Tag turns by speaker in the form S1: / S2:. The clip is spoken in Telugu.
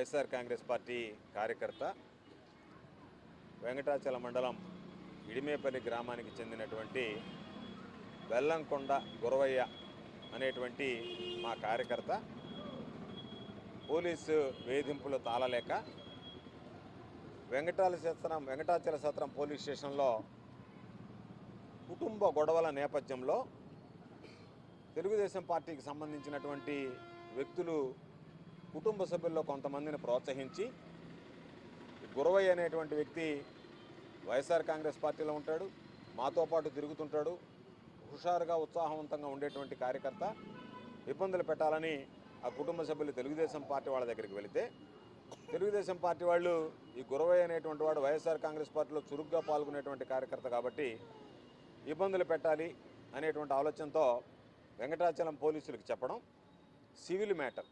S1: వైఎస్ఆర్ కాంగ్రెస్ పార్టీ కార్యకర్త, వెంకటాచల మండలం ఇడిమేపల్లి గ్రామానికి చెందినటువంటి బెల్లంకొండ గురవయ్య అనేటువంటి మా కార్యకర్త పోలీసు వేధింపులు తాళలేక వెంకటాచల సత్రం పోలీస్ స్టేషన్లో కుటుంబ గొడవల నేపథ్యంలో తెలుగుదేశం పార్టీకి సంబంధించినటువంటి వ్యక్తులు కుటుంబ సభ్యుల్లో కొంతమందిని ప్రోత్సహించి గురవయ్య అనేటువంటి వ్యక్తి వైఎస్ఆర్ కాంగ్రెస్ పార్టీలో ఉంటాడు, మాతో పాటు తిరుగుతుంటాడు, హుషారుగా ఉత్సాహవంతంగా ఉండేటువంటి కార్యకర్త, ఇబ్బందులు పెట్టాలని ఆ కుటుంబ సభ్యులు తెలుగుదేశం పార్టీ వాళ్ళ దగ్గరికి వెళితే తెలుగుదేశం పార్టీ వాళ్ళు ఈ గురవయ్య అనేటువంటి వాడు వైఎస్ఆర్ కాంగ్రెస్ పార్టీలో చురుగ్గా పాల్గొనేటువంటి కార్యకర్త కాబట్టి ఇబ్బందులు పెట్టాలి అనేటువంటి ఆలోచనతో వెంకటాచలం పోలీసులకు చెప్పడం, సివిల్ మ్యాటర్